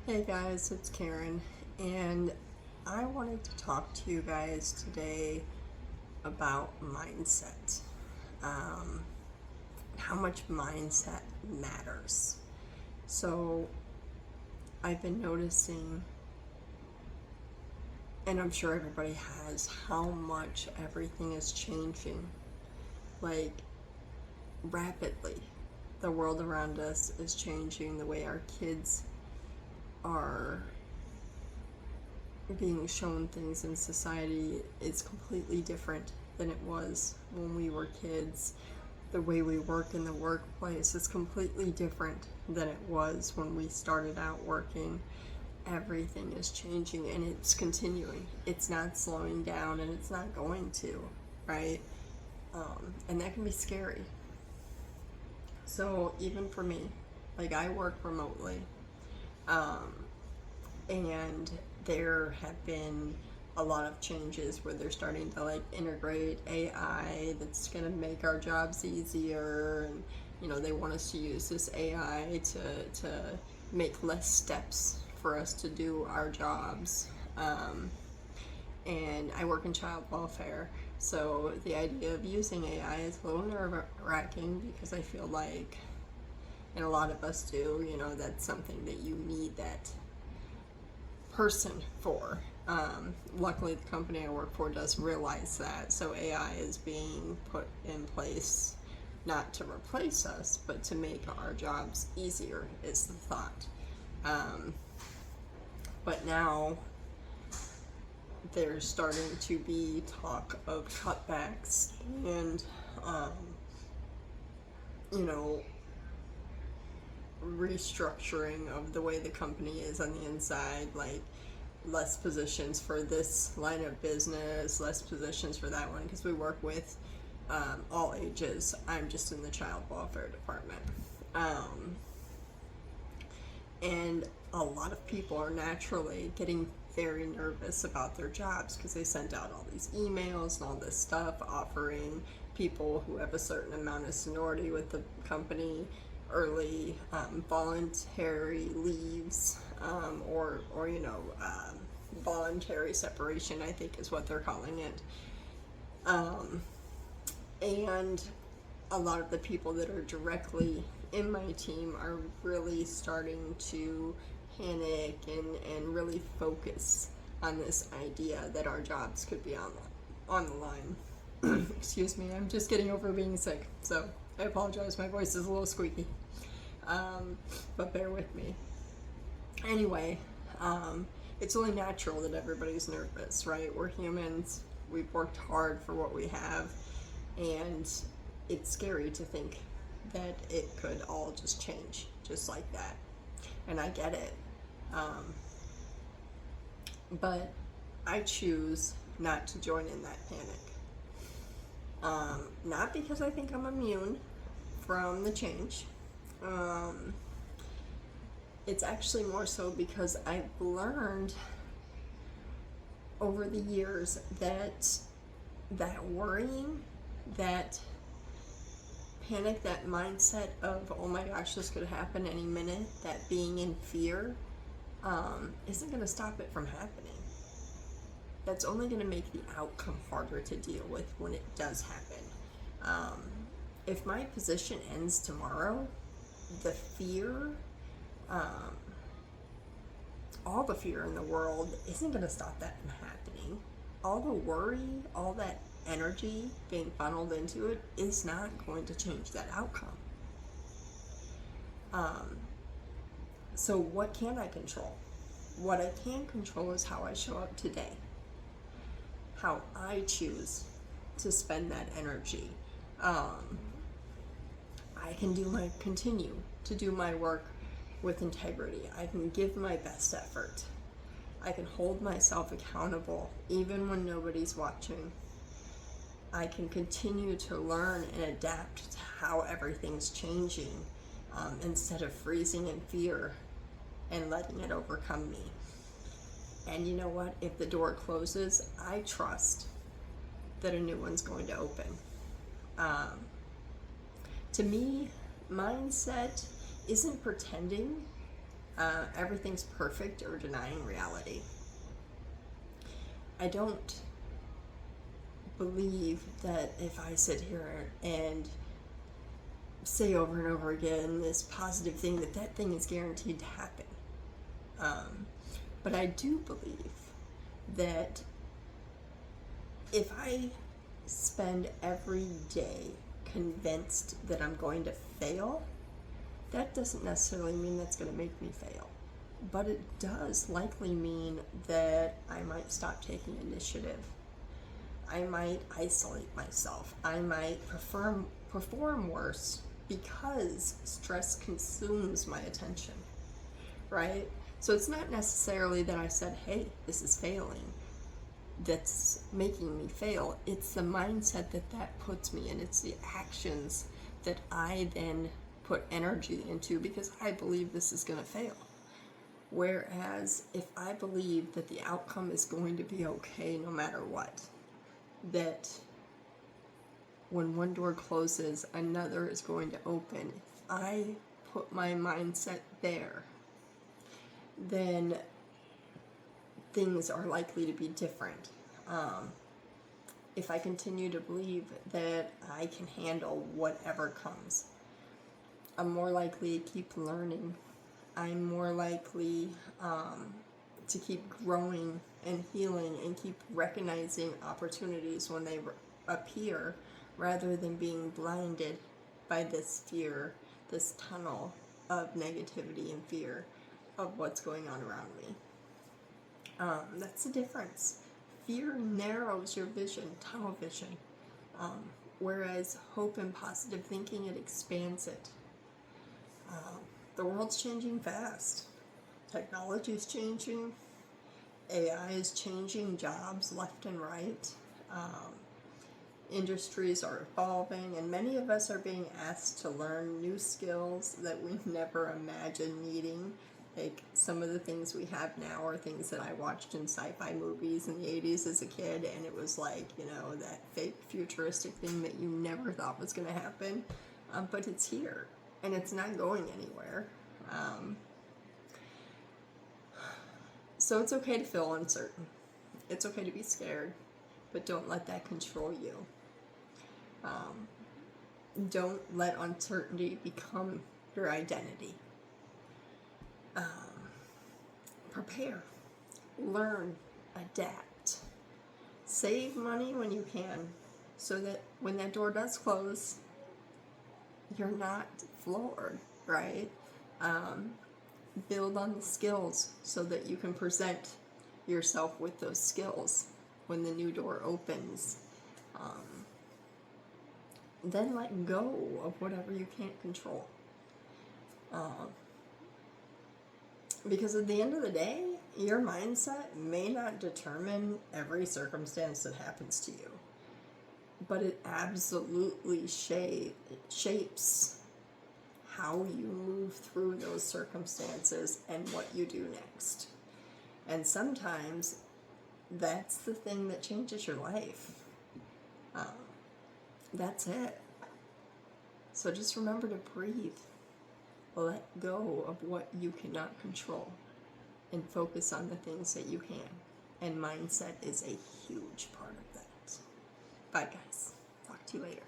Hey guys, it's Karen, and I wanted to talk to you guys today about mindset. Um, how much mindset matters. So, I've been noticing, and I'm sure everybody has, how much everything is changing. Like, rapidly. The world around us is changing, the way our kids are being shown things in society is completely different than it was when we were kids. The way we work in the workplace is completely different than it was when we started out working. Everything is changing and it's continuing. It's not slowing down and it's not going to, right? And that can be scary. So, even for me, like I work remotely, um, and there have been a lot of changes where they're starting to like integrate AI that's going to make our jobs easier, and they want us to use this AI to make less steps for us to do our jobs. And I work in child welfare, so the idea of using AI is a little nerve wracking because I feel like, and a lot of us do, that's something that you need that person for. Luckily, the company I work for does realize that, so AI is being put in place not to replace us, but to make our jobs easier, is the thought. Um, but now there's starting to be talk of cutbacks and, um, you know, restructuring of the way the company is on the inside, like less positions for this line of business, less positions for that one, because we work with all ages. I'm just in the child welfare department. Um, and a lot of people are naturally getting very nervous about their jobs because they sent out all these emails and all this stuff offering people who have a certain amount of seniority with the company early voluntary leaves, or voluntary separation, I think is what they're calling it. Um, and a lot of the people that are directly in my team are really starting to panic and really focus on this idea that our jobs could be on the line. Excuse me, I'm just getting over being sick, so I apologize. My voice is a little squeaky, but bear with me. Anyway, it's only natural that everybody's nervous, right? We're humans. We've worked hard for what we have, and it's scary to think that it could all just change just like that. And I get it. Um, but I choose not to join in that panic. Not because I think I'm immune from the change. Um, it's actually more so because I've learned over the years that worrying, that panic, that mindset of, oh my gosh, this could happen any minute, that being in fear, isn't going to stop it from happening. That's only going to make the outcome harder to deal with when it does happen. Um, if my position ends tomorrow, the fear, um, all the fear in the world isn't going to stop that from happening. All the worry, all that energy being funneled into it is not going to change that outcome. Um, so, what can I control? What I can control is how I show up today, how I choose to spend that energy. Um, I can continue to do my work with integrity. I can give my best effort. I can hold myself accountable even when nobody's watching. I can continue to learn and adapt to how everything's changing, instead of freezing in fear and letting it overcome me. And you know what? If the door closes, I trust that a new one's going to open. Um, to me, mindset isn't pretending everything's perfect or denying reality. I don't believe that if I sit here and say over and over again this positive thing, that thing is guaranteed to happen. But I do believe that if I spend every day convinced that I'm going to fail, that doesn't necessarily mean that's going to make me fail. But it does likely mean that I might stop taking initiative. I might isolate myself. I might perform worse because stress consumes my attention, right? So it's not necessarily that I said, hey, this is failing, that's making me fail. It's the mindset that puts me in. It's the actions that I then put energy into because I believe this is going to fail. Whereas if I believe that the outcome is going to be okay no matter what, that when one door closes, another is going to open, if I put my mindset there, then things are likely to be different. If I continue to believe that I can handle whatever comes, I'm more likely to keep learning. I'm more likely to keep growing and healing and keep recognizing opportunities when they appear, rather than being blinded by this fear, this tunnel of negativity and fear of what's going on around me. That's the difference. Fear narrows your vision, tunnel vision, whereas hope and positive thinking, it expands it. The world's changing fast. Technology is changing. AI is changing jobs left and right. Industries are evolving, and many of us are being asked to learn new skills that we never imagined needing. Like, some of the things we have now are things that I watched in sci-fi movies in the 80s as a kid, and it was like, that fake futuristic thing that you never thought was going to happen. But it's here, and it's not going anywhere. So it's okay to feel uncertain. It's okay to be scared, but don't let that control you. Don't let uncertainty become your identity. Prepare, learn, adapt. Save money when you can, so that when that door does close, you're not floored, right? Build on the skills so that you can present yourself with those skills when the new door opens. Then let go of whatever you can't control. Because at the end of the day, your mindset may not determine every circumstance that happens to you, but it absolutely shapes how you move through those circumstances and what you do next. And sometimes that's the thing that changes your life. That's it. So just remember to breathe. Let go of what you cannot control and focus on the things that you can. And mindset is a huge part of that. Bye, guys. Talk to you later.